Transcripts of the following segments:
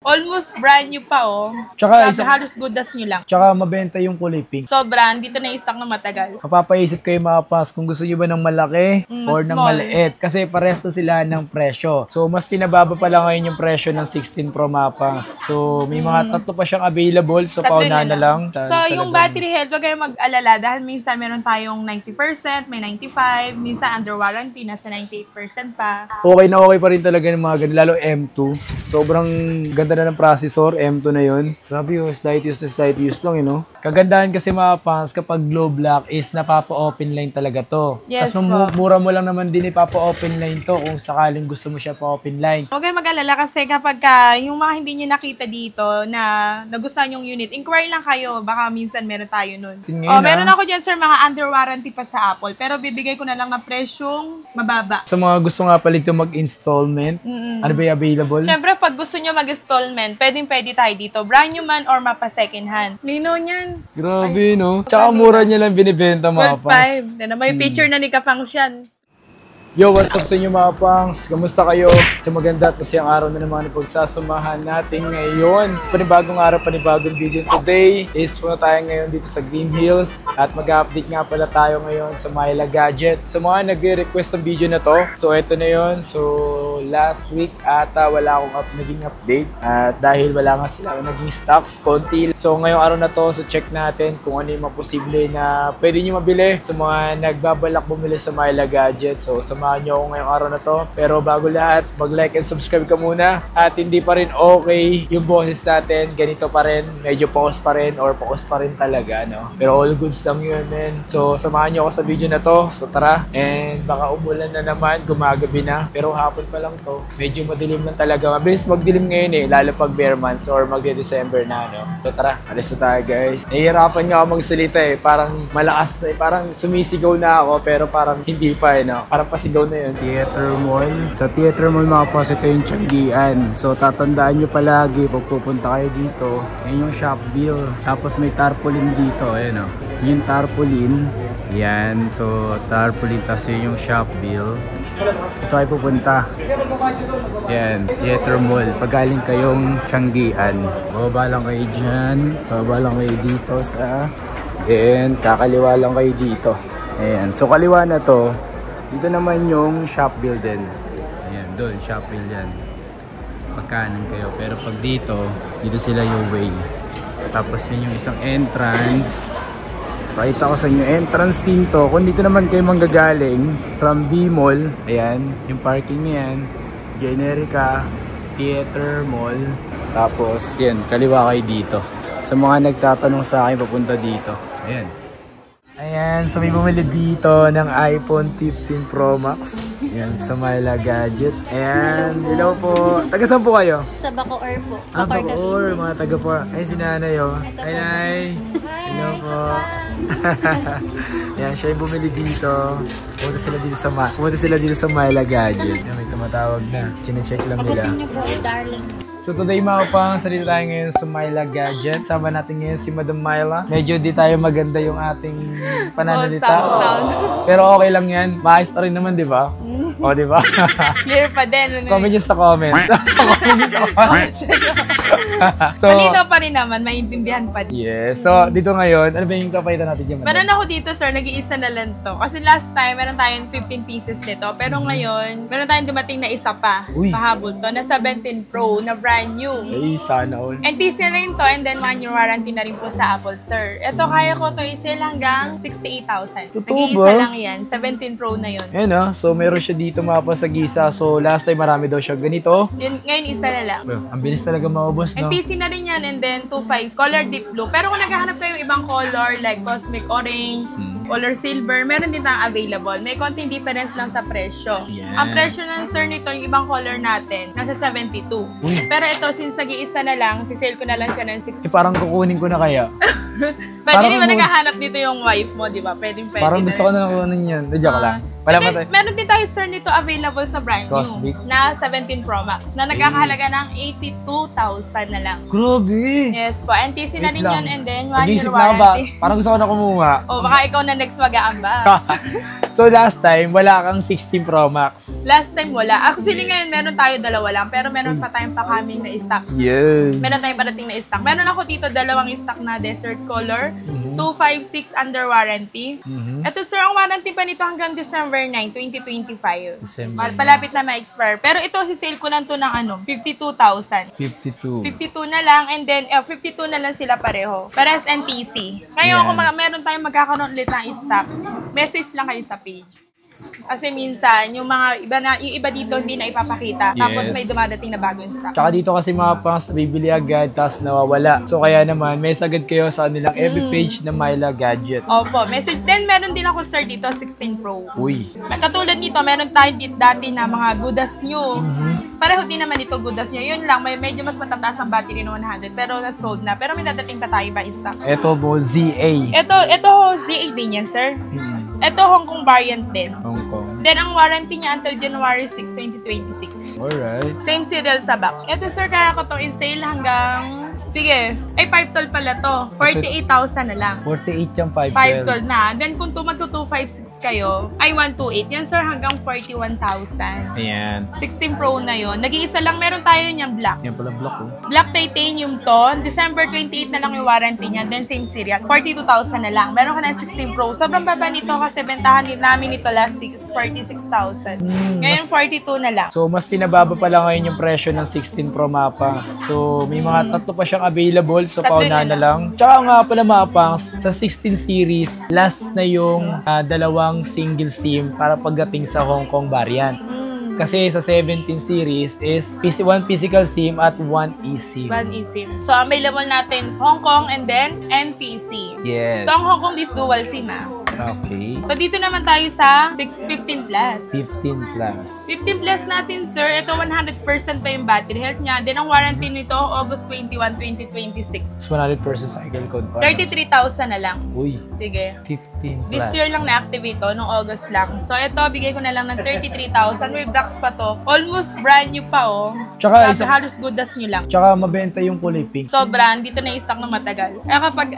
Almost brand new pa, oh. Tsaka halos good as nyo lang. Tsaka mabenta yung kulay pink. Sobra, dito na i-stock na matagal. Mapapaisip kayo mga pas kung gusto nyo ba ng malaki or ng maliit. Kasi pares na sila ng presyo. So, mas pinababa pa lang ngayon yung presyo ng 16 Pro Mapas. So, may mga tatlo pa siyang available. So, pauna na lang. So, yung battery health, wag kayong mag-alala dahil minsan meron tayong 90%, may 95%, minsan under warranty, nasa 98% pa. Okay na okay pa rin talaga ng mga ganun, lalo M2. Sobrang ganda na ng processor, M2 na yun. Grabe yun, slight use lang, you know. Kagandahan kasi mga fans, kapag glow black is napapa-open line talaga to. Yes, tapos mura mo lang naman din ipapa-open line to kung sakaling gusto mo siya pa-open line. Huwag kayong mag-alala kasi kapag yung mga hindi nyo nakita dito na nagustuhan yung unit, inquire lang kayo. Baka minsan meron tayo nun. Meron ako dyan, sir, mga under warranty pa sa Apple. Pero bibigay ko na lang na presyong mababa. Sa mga gusto nga pala ito mag-installment, ano ba yung available? Siyempre, pag gusto nyo mag-installment, pwede tayo dito. Brand new man or mapa second hand. Lino niyan. Grabe, no? Tsaka mura niya lang binibenta mga pas. 12.5. May picture na ni Kapangsian. Yo, what's up sa inyo mga pangs? Kamusta kayo? Sa maganda at masayang araw na naman ang pagsasamahan natin ngayon. Panibagong araw, panibagong video. Today is punta tayo ngayon dito sa Green Hills at mag-update nga pala tayo ngayon sa Myla Gadget. Sa mga nagre-request ng video na to, so eto na yun. So last week ata wala akong naging update at dahil wala nga sila naging stocks, konti. So ngayong araw na to, so check natin kung ano yung mga posible na pwede nyo mabili sa mga nagbabalak bumili sa Myla Gadget. So sa nyo ako ngayong araw na to. Pero bago lahat, mag-like and subscribe ka muna. At hindi pa rin okay yung boses natin. Ganito pa rin. Medyo focus pa rin or focus pa rin talaga, no? Pero all goods lang yun, man. So, samahan nyo ako sa video na to. So, tara. And baka umulan na naman. Gumagabi na. Pero hapon pa lang to. Medyo madilim lang talaga. Mabilis magdilim ngayon eh. Lalo pag bare months or magde-December na, no? So, tara. Alis na tayo, guys. Nahihirapan nga ako magsalita eh. Parang malakas na eh. Parang sumisigaw na ako. Pero parang hindi pa eh, no? Parang pasigaw na yun. Theater Mall. Sa Theater Mall mga boss, ito yung Tianggian. So tatandaan nyo palagi pag pupunta kayo dito. Yan yung shop bill. Tapos may tarpaulin dito. Ayan o. Yung tarpaulin. Yan. So tarpaulin. Tapos yun yung shop bill. Ito kayo pupunta. Yan. Theater Mall. Pag galing kayong Tianggian. Bababa lang kayo dyan. Bababa lang kayo dito sa... And kakaliwa lang kayo dito. Ayan. So kaliwa na to. Dito naman yung shop bill din. Ayan, doon, shop bill yan. Pagkanan kayo. Pero pag dito sila yung way. Tapos yun yung isang entrance. Pakita ko sa inyo, entrance din to. Kung dito naman kayo manggagaling from B-Mall, ayan, yung parking niya yan. Generica, Theater Mall. Tapos, yan, kaliwa kayo dito. Sa mga nagtatanong sa akin, papunta dito. Ayan. Ayan, so may bumili dito ng iPhone 15 Pro Max. Ayan, sa Myla Gadget. Ayan, hello po. Taga saan po kayo? Sa Bacoor po. Bacoor, mga taga po. Ay, si nanay oh. Ay, nay. Hello po. Ayan, siya yung bumili dito. Pumunta sila dito sa Myla Gadget. Ayan, may tumatawag na. Chine-check lang nila. Pagdating niyo po, darling. So today mga pang, salita tayo ngayon sa Myla Gadget. Sama natin ngayon si Madam Myla. Medyo di tayo maganda yung ating pananalita. Sound. Pero okay lang yan. Maayos pa rin naman, di ba? O, di ba? Clear pa din. Comment nyo sa comment. So, malinaw pa rin naman, maintindihan pa din. Yes. So, dito ngayon, ano ba yung kapalitan natin dyan? Meron ako dito, sir, nag-iisa na lang to. Kasi last time, meron tayong 15 pieces nito. Pero ngayon, meron tayong dumating na isa pa. Uy. Pahabol to, na 17 Pro, na brand new. Ay, sana all. NTC na rin to, and then 1 year warranty na rin po sa Apple, sir. Ito, kaya ko to i-sell hanggang 68,000. Totoo Nag-iisa ba? lang yan. 17 Pro na yun. Ayan ah. So, meron siya dito mga pa sa Giza. So, last time marami daw siya ganito. Yun, ngayon, isa na lang. Well, ang bilis talaga maubos, no? NTC na rin yan, and then 2.5 color deep blue. Pero kung naghahanap kayo ibang color like cosmic orange, color silver, meron din tayong available. May konting difference lang sa presyo. Yeah. Ang presyo ng sir nito, yung ibang color natin, nasa 72. Uy. Pero ito, since nag-iisa na lang, sisale ko na lang siya ng 60. Parang kukunin ko na kaya. Pwede naman naghahanap dito yung wife mo, di ba? Pwede. Parang gusto ko na kukunin yan. Joke lang. Wala pa tayo. Meron din tayo, sir, nito available sa brand Cosmic. new na 17 Pro Max na nagkakahalaga ng 82,000 na lang. Grabe! Yes po. NTC na rin yun, and then 1 year Nag-iisip na ako ba? warranty. Parang gusto ko na kumuha. O, baka ikaw na next mag-aamba. So last time, wala kang 16 Pro Max. Last time wala. Actually ngayon meron tayo dalawa lang, pero meron pa tayong pa-coming na stock. Yes. Meron tayong parating na stock. Meron ako dito dalawang stock na desert color. 256 under warranty. Ito sir, ang warranty pa nito hanggang December 9, 2025. Palapit na ma-expire. Pero ito, si sale ko lang to ng 52,000. 52. 52 na lang, and then 52 na lang sila pareho. Parehas NTC. Ngayon, kung meron tayong magkakaroon ulit ng stock, message lang kayo sa page. Kasi minsan, yung iba dito hindi na ipapakita. Tapos may dumadating na bagong stock. Tsaka dito kasi mga pangs nabibili agad, tapos nawawala. So kaya naman, may agad kayo sa kanilang FB page na Myla Gadget. Opo, message. Then meron din ako sir dito, 16 Pro. Uy. Katulad nito, meron tayo dati na mga Goodaz new. Pareho din naman ito Goodaz new. Yun lang, may medyo mas matataas ang battery ng 100. Pero na-sold na. Pero may dadating pa tayo iba stock. Ito po, ZA. Ito ZA din yan sir. Ito Hong Kong variant din. Hong Kong. Then ang warranty niya until January 6, 2026. Alright. Same serial sa back. Ito sir, kaya ko to in-sale hanggang... Sige, ay 512 pala to. 48,000 na lang. 48 yung 512 na. Then kung magto-256 kayo, ay 128. Yan sir, hanggang 41,000. Ayan. 16 Pro na yon. Nag-iisa lang, meron tayo niyang black. Yan pala block oh. Black titanium to. December 28 na lang yung warranty niya. Then same serial. 42,000 na lang. Meron ka na 16 Pro. Sobrang baba nito kasi bentahan namin ito last week is 46,000. Ngayon 42 na lang. So, mas pinababa pala ngayon yung presyo ng 16 Pro Mapangs. So, may mga tatlo pa siyang available. So, pauna na lang. Tsaka nga pala Mapangs, sa 16 series, last na yung dalawang single SIM para pagdating sa Hong Kong variant. Kasi sa 17 series is one physical SIM at one eSIM. One eSIM. So, available natin sa Hong Kong and then NPC. Yes. So, ang Hong Kong is dual SIM Okay. So, dito naman tayo sa 615 Plus. 15 plus. 15 Plus natin, sir. Ito, 100% pa yung battery health niya. Then, ang warranty nito, August 21, 2026. It's 100% cycle code pa. 33,000 na lang. Uy. Sige. 15 plus. This year lang na-activate to, nung August lang. So, ito, bigay ko na lang ng 33,000. May box pa to. Almost brand new pa, oh. Tsaka, halos Goodaz nyo lang. Tsaka, mabenta yung kulay pink. Sobra, dito na i-stock ng matagal. Kaya kapag,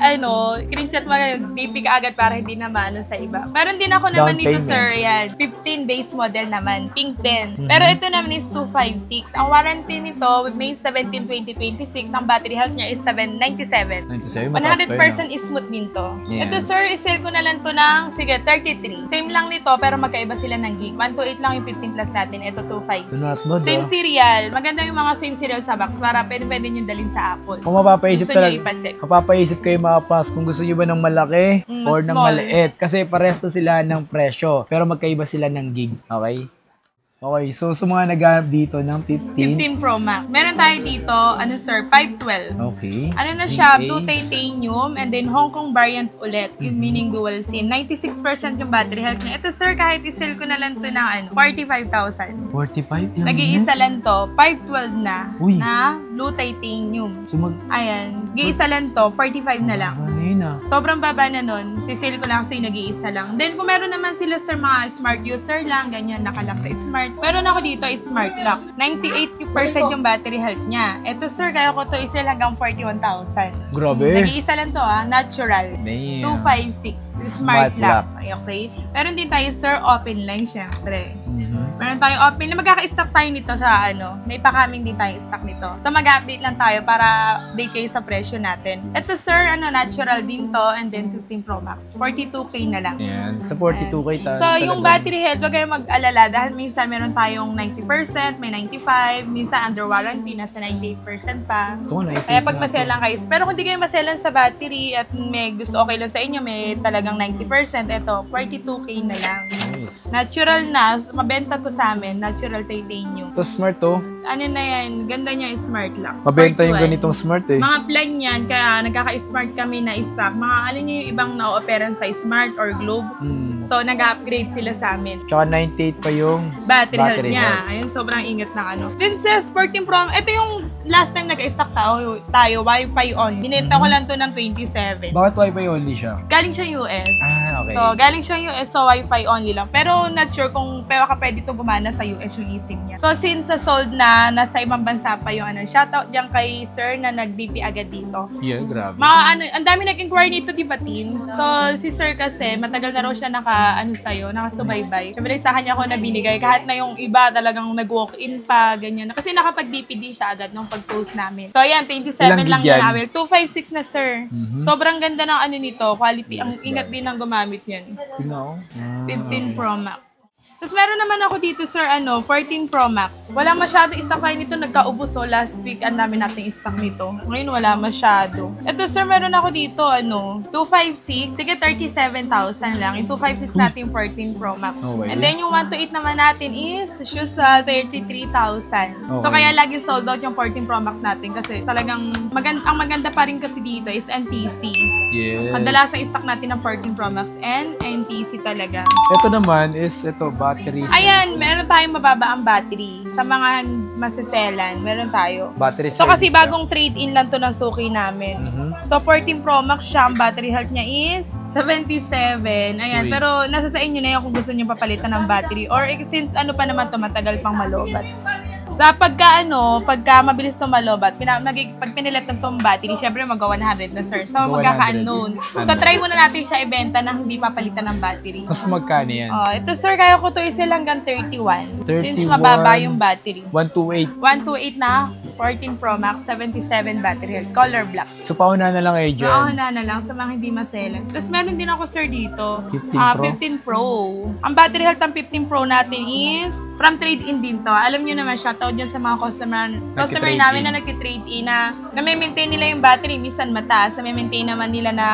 screenshot mo, DP ka agad para hindi naman sa iba. Meron din ako naman dito, sir, yan. 15 base model naman. Pink din. Pero ito naman is 256. Ang warranty nito, May 17, 2026, ang battery health niya is 97. 97, 100% is smooth din to. Yeah. Ito, sir, isale ko na lang to ng, sige, 33. Same lang nito, pero magkaiba sila ng gig. 128 lang yung 15 plus natin. Ito, 256. Same serial. Maganda yung mga same serial sa box para pwede nyo dalhin sa Apple. Kung mapapaisip gusto talaga, nyo ipacheck. mapapaisip kayo mga pas kung gusto nyo ba ng malaki or ng small. maliit. Kasi pares na sila ng presyo, pero magkaiba sila ng gig. Okay? Okay, so sa mga naghanap dito ng 15 Pro Max. Meron tayo dito, sir, 512. Okay. Ano na siya, blue titanium and then Hong Kong variant ulit, yung meaning dual SIM. 96% yung battery health niya. Ito sir, kahit isell ko na lang to ng 45,000. 45 lang. Nag-iisa lang to, 512 na, Uy. na blue titanium. So Ayan, nag-iisa lang to, 45 na lang. Ano yun ah? Sobrang baba na nun. Sisale ko lang kasi nag-iisa lang. Then, kung meron naman sila sir, mga smart user lang, ganyan, nakalock sa smart. Meron ako dito, smart lock. 98% yung battery health niya. Ito sir, kaya ko to isale hanggang 41,000. Grabe. Nag-iisa lang to natural. Damn. 256, smart lock. Okay. Meron din tayo sir, open line, syempre. Meron tayong open. Magkaka-stock tayo nito sa may pa-coming din tayo stock nito. So mag-update lang tayo para update kayo sa presyo natin. Ito sir, natural din to and then 15 Pro Max. 42K na lang. Yan. Sa 42K tayo. So yung battery health, wag kayong mag-alala dahil minsan meron tayong 90%, may 95%, minsan under warranty, nasa 98% pa. Kaya pag maselan kayo, pero kung di kayo maselan sa battery at may gusto okay lang sa inyo, may talagang 90%, ito, 42K na lang. Nice. Natural na, mabenta to sa amin, natural titanium. Ito smart to. Ano na yan, ganda niya yung smart lock. Mabenta yung 41. ganitong smart eh. Mga plan yan, kaya nagkaka-smart kami na stock. Mga alin nyo yung ibang na-operan sa Smart or Globe. So, nag-upgrade sila sa amin. Tsaka 98 pa yung Battery health niya. Ayun, sobrang ingat na Then sa Sporting Pro, ito yung last time nag-stock tayo, Wi-Fi on. Binenta ko lang to ng 27. Bakit Wi-Fi only siya? Galing siya US. Okay. So, galing siya US, so Wi-Fi only lang. Pero not sure kung pwede ito gumana sa US yung eSIM niya. So, since sold na, nasa ibang bansa pa yung shoutout dyan kay sir na nag-DP agad dito. Yeah, grabe. Ang dami nag-inquire nito, di ba, Tin? So, si sir kasi, matagal na raw siya nakasubaybay. Siyempre sa kanya ako na binigay. Kahit na yung iba talagang nag-walk-in pa, ganyan. Kasi nakapag-DPD siya agad nung pag-post namin. So ayan, 27 lang gig yan? yung awel. 256 na sir. Sobrang ganda ng ano nito, quality. Ang ingat din ng gumamit yan. 15 Pro Max. Tapos meron naman ako dito, sir, 14 Pro Max. Wala masyado stock tayo nito, nagkaubos. So, last week, ang dami nating stock nito. Ngayon, wala masyado. Ito, sir, meron ako dito, 256. Sige, 37,000 lang. Yung 256 natin, 14 Pro Max. And then, yung 128 naman natin is, shoes, 33,000. So, kaya lagi sold out yung 14 Pro Max natin. Kasi talagang, ang maganda pa rin kasi dito is NTC. Yes. Kadalasan stock natin ng 14 Pro Max and NTC talaga. Ito naman is, batteries. Ayan, meron tayong mababa ang battery. Sa mga masaselan, meron tayo. Battery so kasi service bagong trade-in lang to ng suki namin. So 14 Pro Max siya, ang battery health niya is 77. Ayan, pero nasa sa inyo na yun kung gusto niyo papalitan ng battery. Or since pa naman to, matagal pang malobat. Sa pagka mabilis to malobat, pag pinilit ng tong battery, syempre mag-100 na sir. So magkaka-unknown. So try muna natin siya ibenta na hindi papalitan ng battery. Mas magkano yan? Ito sir, kaya ko to isil hanggang 31. Since mababa yung battery. 128. 128 na, 14 Pro Max, 77 battery health, color black. So pauna na lang kayo dyan? Pauna na lang sa mga hindi maselan. Tapos meron din ako sir dito, 15 Pro? 15 Pro. Ang battery health ng 15 Pro natin is from trade-in din to. Alam nyo naman siya, dyan sa mga customer namin na nagtitrade-in na may-maintain nila yung battery, minsan mataas, na-maintain naman nila na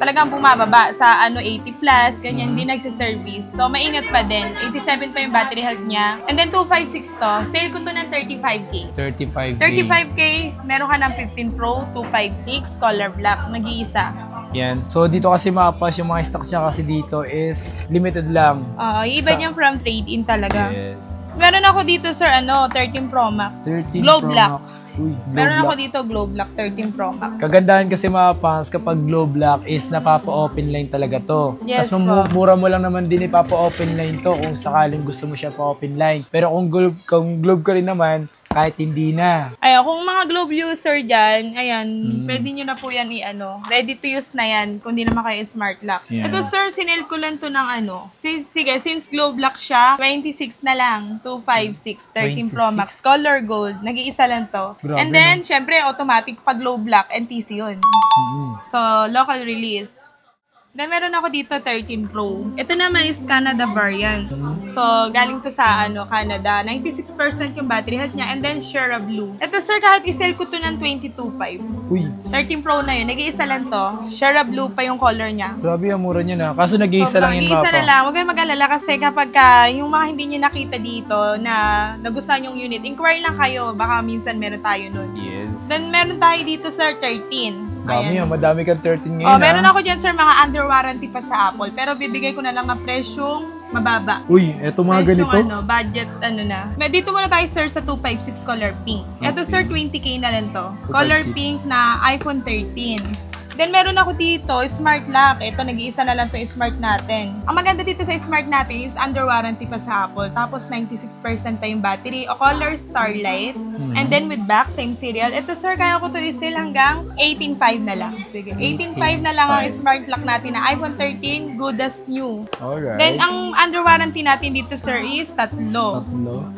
talagang bumababa sa 80 plus, ganyan, hindi nagsiservice. So, maingat pa din. 87 pa yung battery health niya. And then, 256 to. Sale ko to ng 35K. 35K, meron ka ng 15 Pro, 256, color black, nag-iisa. Yan. So, dito kasi mapas yung mga stocks niya kasi dito is limited lang. Iba niya from trade-in talaga. Yes. So, meron ako dito, sir, 13 Pro Max. 13 Glow Pro Black. Max. Uy, Meron Glow ako Black. dito, Glow Black, 13 Pro Max. Kagandahan kasi mga fans, kapag Glow Black is napapa-open line talaga to. Yes, Tapos mura mo lang naman din ipapa-open line to kung sakaling gusto mo siya pa-open line. Pero kung globe ka rin naman, kahit hindi na. Ayan, kung mga Globe user dyan, ayan, pwede nyo na po yan ready to use na yan, kung di naman kayo smart lock. Yeah. Ito sir, sinel ko lang to ng Sige, since Globe Lock siya, 26 na lang, 256, 13 Pro Max, 26. color gold, nag-iisa lang to. Grabe, And then, syempre, automatic pag Globe Lock, NTC yun. So, local release. Then, meron ako dito 13 Pro. Ito naman is Canada variant. So, galing to sa Canada. 96% yung battery health niya. And then, Shura Blue. Ito, sir, kahit isell ko to ng 22.5. Uy, 13 Pro na yun. Nag-iisa lang to. Shura Blue pa yung color niya. grabe ang mura niya na. Kaso nag-iisa lang yung Nag-iisa mapa. na lang. Huwag kayong mag-alala kasi kapag yung mga hindi nyo nakita dito na nagustuhan yung unit, inquire lang kayo. Baka minsan meron tayo nun. Yes. Then, meron tayo dito, sir, 13. Dami yan. Madami kang 13 ngayon. Meron ako dyan, sir, mga under warranty pa sa Apple. Pero bibigay ko na lang ng presyong mababa. Uy, eto mga Presyong ganito. budget, na. Dito muna tayo, sir, sa 256 color pink. Ito, sir, 20K na lang to. Color 256. pink na iPhone 13. Then, meron ako dito, smart lock. Ito, nag-iisa na lang to yung smart natin. Ang maganda dito sa smart natin is under warranty pa sa Apple. Tapos, 96% pa yung battery. O color Starlight. And then, with back, same serial. Ito, sir, kaya ko to isil hanggang 18.5 na lang. Sige, 18.5 na lang ang smart lock natin na iPhone 13, good as new. Alright. Then, ang under warranty natin dito, sir, is tatlo.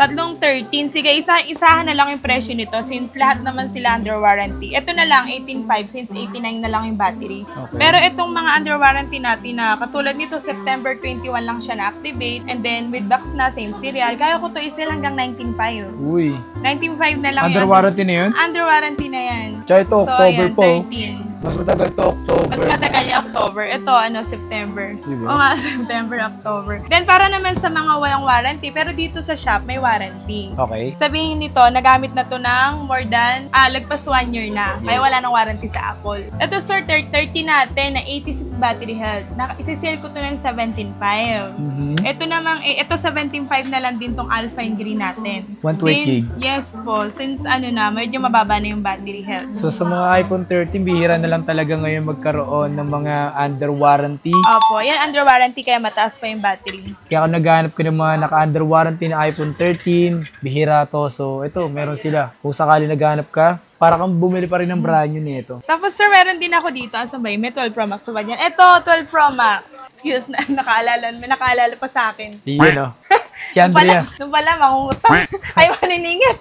Tatlong 13. Sige, isahan na lang yung presyo nito since lahat naman sila under warranty. Ito na lang, 18.5 since 89 na lang yung battery. Okay. Pero itong mga under warranty natin na katulad nito, September 21 lang siya na-activate and then with box na, same serial, kaya ko to isil hanggang 19.5. Uy. 19.5 na lang Under yung warranty na yun? Under warranty na yan. Tsaka ito, October ayan, po. 13. Mas matagal to, October. Mas matagal yung October. Ito, September. Diba? O nga, September, October. Then, para naman sa mga walang warranty, pero dito sa shop, may warranty. Okay. Sabihin nito, nagamit na to ng more than, lagpas 1 year na. Kaya Yes. wala nang warranty sa Apple. Ito, sir, 30 natin na 86 battery health. Isisale ko to ng 17.5. Ito namang, ito 17.5 na lang din tong Alpine Green natin. 128 gig. Yes po. Since medyo mababa na yung battery health. So sa mga iPhone 13, bihira na lang talaga ngayon magkaroon ng mga under warranty. Opo, yan under warranty kaya mataas pa yung battery. Kaya kung naghahanap ko ng mga naka-under warranty na iPhone 13, bihira to. So ito, meron sila. Kung sakali naghahanap ka, para kang bumili pa rin ng brand new nito. Tapos sir, meron din ako dito. Asan ba yun? May 12 Pro Max pa ba yan? Ito, 12 Pro Max. Excuse na, may nakaalala pa sa akin. Iyon, si Andreas. Nung pala, mangungutang. Ay, maniningit.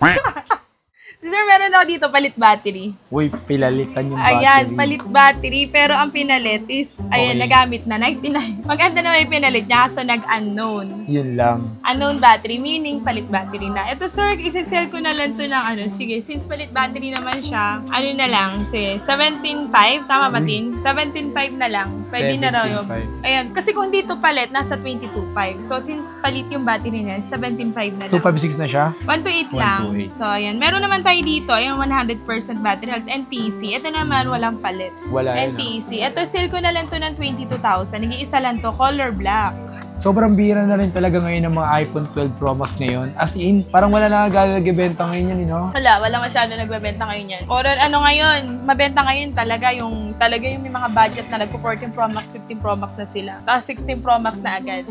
Sir, meron ako dito, palit battery. Uy, pilalitan yung battery. Ayan, palit battery. Pero ang pinalit is, ayan, nagamit na, 99. Maganda na may pinalit niya, kaso nag-unknown. Yun lang. Unknown battery, meaning palit battery na. Ito sir, isi-sell ko na lang to ng sige, since palit battery naman siya, na lang, 17.5, tama ba din? 17.5 na lang. Pwede na raw yun. Ayan, kasi kung dito palit, nasa 22.5. So, since palit yung battery niya, 17.5 na lang. 256 na siya? 128 lang. So, ayan. Meron naman tayo dito, ayan, 100% battery health, NTC. Ito naman, walang palit. Wala NTC. Ito, sale ko na lang to ng 22,000. Nag-iisa lang to, color black. Sobrang bira na rin talaga ngayon ng mga iPhone 12 Pro Max ngayon. As in, parang wala na nagbebenta ngayon yan, Wala masyado nagbebenta ngayon yan. Or ngayon, mabenta ngayon talaga yung may mga budget na nagpo-14 Pro Max, 15 Pro Max na sila. Tapos 16 Pro Max na agad.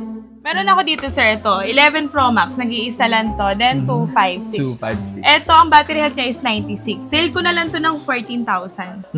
Meron ako dito, sir, ito. 11 Pro Max, nag-iisa lang to. Then 256. Ito, ang battery health niya is 96. Sale ko na lang to ng 14,000.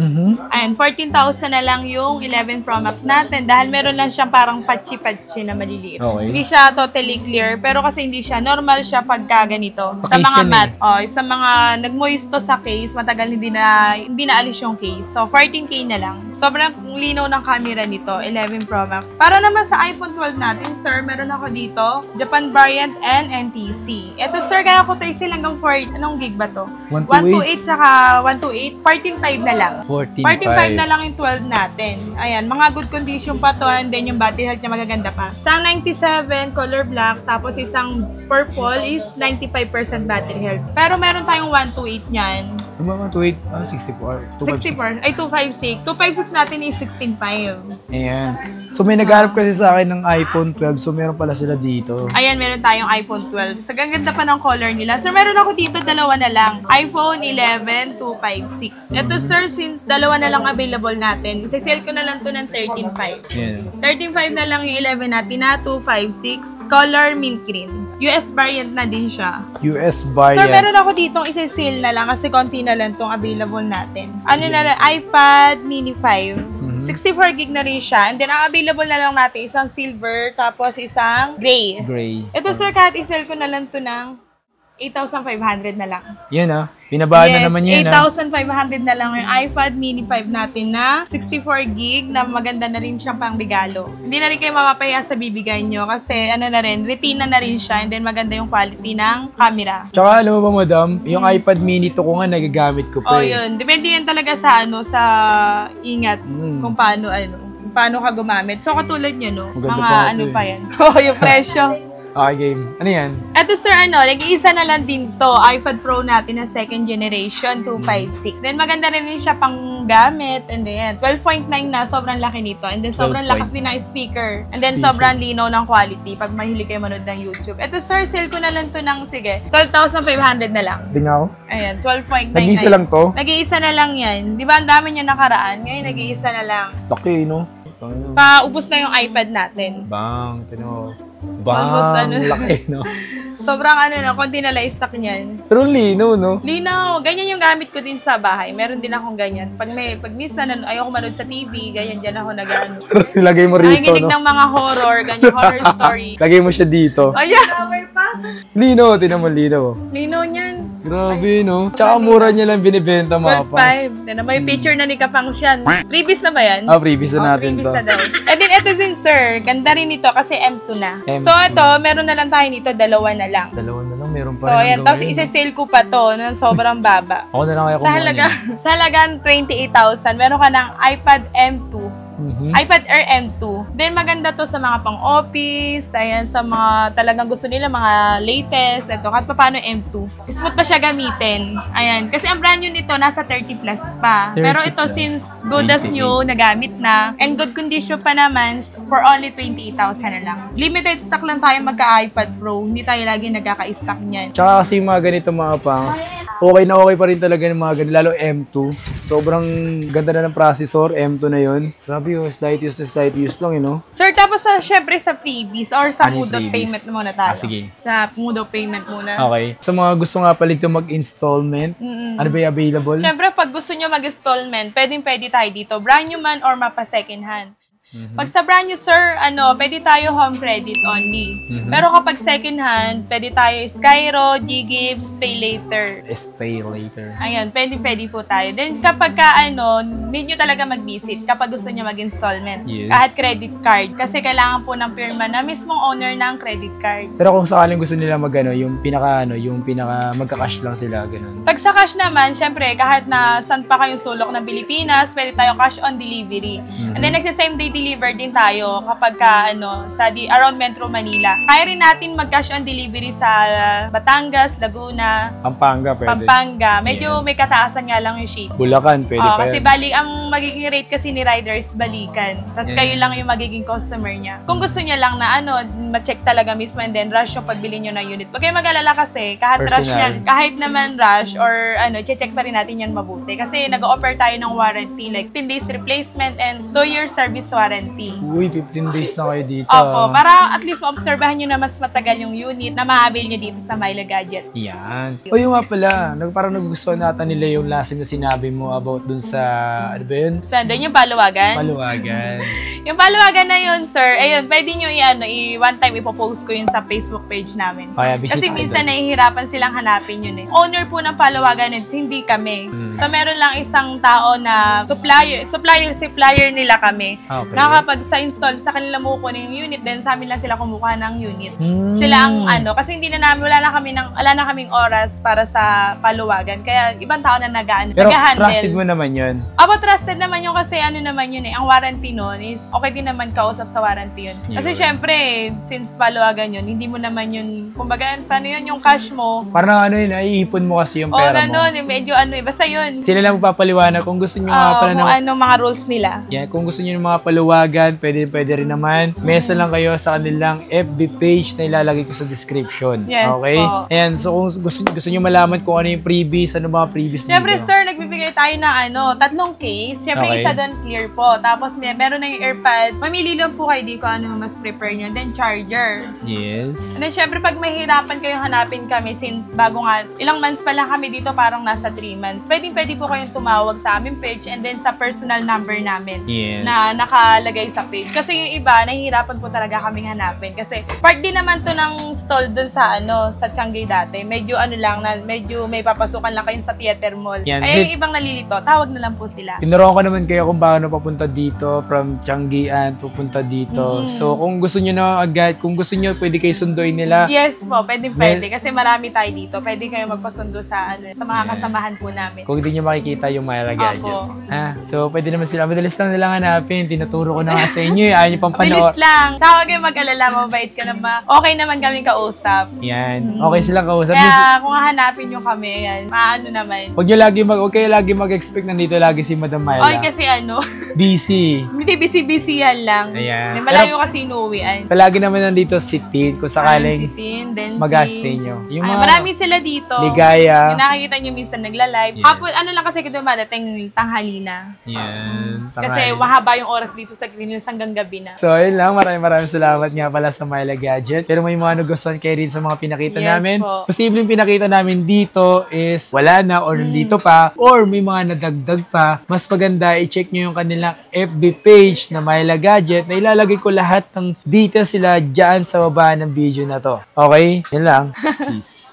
Ayan, 14,000 na lang yung 11 Pro Max natin dahil meron lang siyang parang patchy-patchy na maliliit. Okay. Hindi siya totally clear, pero kasi hindi siya. Normal siya pagka ganito. Sa mga matte, sa mga nagmoisto sa case, matagal hindi na alis yung case. So, 14K na lang. Sobrang linaw ng camera nito, 11 Pro Max. Para naman sa iPhone 12 natin, sir, meron ako dito, Japan variant and NTC. Ito, sir, kaya ko tayo silang hanggang 4, anong gig ba to? 128 tsaka 128, 14.5 na lang. 14.5 na lang yung 12 natin. Ayan, mga good condition pa to, and then yung battery health niya magaganda pa. Isang 97, color black, tapos isang purple is 95% battery health. Pero meron tayong 128 niyan. 128, 64. 64, ay 256. 256 natin is 16.5. Ayan. So may nagharap kasi sa akin ng iPhone 12, so meron pala sila dito. Ayan, meron tayong iPhone 12. Sa ganda pa ng color nila. Sir, meron ako dito, dalawa na lang. iPhone 11, 256. Ito, sir, since dalawa na lang available natin, isa-sale ko na lang to ng 13.5. Yeah. 13.5 na lang yung 11 natin na 256. Color mint green. US variant na din siya. US variant. Sir, meron ako ditong isa-sale na lang kasi konti na lang tong available natin. Ano na lang, iPad mini 5. 64 gig na rin siya. And then, ang available na lang natin, isang silver, tapos isang gray. Ito, sir, kahit isell ko na lang to ng 8,500 na lang. Yan Pinabaan na naman yan 8,500 na lang yung iPad mini 5 natin na 64 gig na maganda na rin siyang pangbigalo. Hindi na rin kayo mapapaya sa bibigay nyo kasi retina na rin siya and then maganda yung quality ng camera. Tsaka alam mo ba, madam, yung iPad mini to ko nga nagagamit ko pa yun. Depende yan talaga sa sa ingat kung paano ka gumamit. So katulad niya, maganda mga pa yan. Yung presyo. Okay, game. Ano yan? Ito, sir, nag-iisa na lang din to. iPad Pro natin na second generation, 256. Then, maganda rin siya pang gamit. And then, 12.9 na, sobrang laki nito. And then, sobrang lakas din ng speaker. And then, sobrang linaw ng quality pag mahilig kayo manood ng YouTube. Ito, sir, sale ko na lang to ng, 12,500 na lang. Tingnan ko. Ayan, 12.9. Nag-iisa lang to? Nag-iisa na lang yan. Di ba, ang dami niya nakaraan. Ngayon, nag-iisa na lang. Laki, Paubos na yung iPad natin. Almost, laki, Sobrang konti na lang stock niyan. Pero linaw, Linaw. Ganyan yung gamit ko din sa bahay. Meron din akong ganyan. Pag minsan, ayoko manood sa TV, ganyan dyan ako nag-ano. Lagay mo rito, nakikinig ng mga horror, ganyan, horror story. Lagay mo siya dito. Ayan. Linaw, tinan mo linaw. Linaw niyan. Grabe, Tsaka mura niya lang binibenta, mga pas. 12.5. May picture na ni Kapang Sian. Previous na ba yan? Previous na natin previous to. Na daw. And then, ito din, sir. Ganda rin ito kasi M2 na. M2. So, ito, meron na lang tayo nito, dalawa na lang. Meron pa So, ayan. Tapos, isa-sale ko pa to ng sobrang baba. Ako na lang kaya kumuha Sa halagang 28,000, meron ka ng iPad M2. iPad Air M2. Then, maganda to sa mga pang-office, ayan, sa mga talagang gusto nila, mga latest, ito, kahit pa paano M2. Smooth pa siya gamitin. Ayan, kasi ang brand new nito, nasa 30 plus pa. Pero ito, since good as new, nagamit na, and good condition pa naman, for only 28,000 na lang. Limited stock lang tayo magka-iPad Pro. Hindi tayo lagi nagkaka-stock niyan. Tsaka kasi mga ganito, mga pangs, okay na okay pa rin talaga ng mga ganito, lalo M2. Sobrang ganda na ng processor, M2 na yun. Grabe Grabe oh, slight use lang, you know? Sir, tapos syempre sa freebies or sa Ano yung mode of freebies? payment muna tayo. Sige. Sa mode of payment muna. Okay. Sa mga gusto nga pala ito mag-installment, ano ba yung available? Syempre, pag gusto nyo mag-installment, pwede tayo dito. Brand new man or mapa second hand. Pag sa brand new, sir, pwede tayo home credit only. Pero kapag second hand, pwede tayo Skyro, G-Gibbs, Pay Later. Pay later. Ayan, pwede po tayo. Then kapag need nyo talaga mag-visit kapag gusto nyo mag-installment. Yes. Kahit credit card. Kasi kailangan po ng pirma na mismong owner ng credit card. Pero kung sakaling gusto nila yung pinaka magka-cash lang sila, ganun. Pag sa cash naman, syempre, kahit na saan pa kayong sulok ng Pilipinas, pwede tayo cash on delivery. And then, same day deliver din tayo kapag around Metro Manila. Kaya rin natin mag-cash on delivery sa Batangas, Laguna, Pampanga, pwede. Pampanga. Medyo may kataasan nga lang yung ship. Bulacan, pwede pa Kasi yan. ang magiging rate kasi ni riders, balikan. Tapos kayo lang yung magiging customer niya. Kung gusto niya lang na ma-check talaga mismo and then rush yung pagbili niyo ng unit. Huwag kayo mag-alala kasi kahit naman rush or check pa rin natin yan mabuti. Kasi nag-offer tayo ng warranty like 10 days replacement and 2-year service warranty. Uy, 15 days na kayo dito. Opo, para at least maobserbahan nyo na mas matagal yung unit na ma-avail nyo dito sa Myla Gadget. Yan. O yung nga pala, parang nagugustuhan nata nila yung last na sinabi mo about dun sa, ano ba yun? Saan doon yung paluwagan? Paluwagan. Yung paluwagan na yun, sir, ayun, pwede nyo one time ipopost ko yun sa Facebook page namin. Kaya, Kasi minsan nahihirapan silang hanapin yun eh. Owner po ng paluwagan yun, hindi kami. So meron lang isang tao na supplier nila kami. Okay. Na kapag sa install, sa kanila mo kunin yung unit, then sa amin lang sila kumukuha ng unit. Sila ang kasi hindi na namin, wala na kaming oras para sa paluwagan. Kaya ibang tao na nag-handle. Pero trusted mo naman yun. Aba, trusted naman yun kasi naman yun eh. Ang warranty nun is okay din naman kausap sa warranty yun. Kasi syempre, since paluwagan yun, hindi mo naman yun, kumbaga, paano yun, yung cash mo. Parang naiipon mo kasi yung pera mo. Medyo basta yun. Sila lang magpapaliwanag kung gusto nyo nga pala mga rules nila. Yan, kung gusto nyo ng mga paluwagan, pwede rin naman. Mesa lang kayo sa kanilang FB page na ilalagay ko sa description. Yes, okay? po. Ayan, so kung gusto nyo malaman kung ano yung freebies, ano mga freebies Siyempre, dito. sir, nagbibigay tayo ng 3 case. Siyempre, Okay. isa doon clear po. Tapos, meron na yung AirPods. Mamili lang po kayo di ko ano mas prepare nyo. Then, charger. Yes. And then, syempre, pag mahirapan kayo hanapin kami since bago nga, ilang months pa lang kami dito, parang nasa 3 months. Pwede po kayong tumawag sa aming page and then sa personal number namin. Yes. Na nakalagay sa page. Kasi yung iba, nahihirapan po talaga kaming hanapin. Kasi part din naman to ng stall dun sa sa Tianggay dati. Medyo medyo may papasukan lang kayo sa theater mall. Yan. Ay, yung ibang nalilito, tawag na lang po sila. Tinuruan ko naman kayo kung paano papunta dito from Tianggian pupunta dito. So kung gusto niyo na agad, kung gusto niyo pwede kayo sunduin nila. Yes po, pwede. Kasi marami tayo dito. Pwede kayo magpasundo sa mga kasamahan po namin. Kung hindi niyo makikita yung Myla Gadget. Opo. So pwede naman sila. Madalis lang nilang hanapin. Tinuturo ko na nga sa inyo. Ayaw niyo pang panoorin. Bilis lang. Saka kayo mag-alala, mabait ka naman. Okay naman kami kausap. Yan. Okay silang kausap. Kaya kung hanapin nyo kami, yan, maano naman. Huwag kayo lagi mag-expect nandito lagi si Madam Myla. Okay, kasi busy. hindi busy yan lang. Ayan. Malayo kasi inuwian. Palagi naman nandito si Tin kung sakaling then mag-ask sa inyo. Yung mga marami sila dito. Ligaya. Yung nakikita nyo minsan nagla-live. Yes. Kapag lang kasi kung dumadating tanghali na. Yan. Kasi mahaba yung oras dito sa Green Hills hanggang gabi na. So, ayun lang. Maraming salamat nga pala sa Myla Gadget. Pero may mga nagustuhan kayo rin sa mga pinakita Yes namin. po. Posibleng pinakita namin dito is wala na or nandito pa or may mga nadagdag pa. Mas maganda, i-check nyo yung kanilang FB page na Myla Gadget na ilalagay ko lahat ng details sila dyan sa baba ng video na to. Okay? Yun lang. Peace.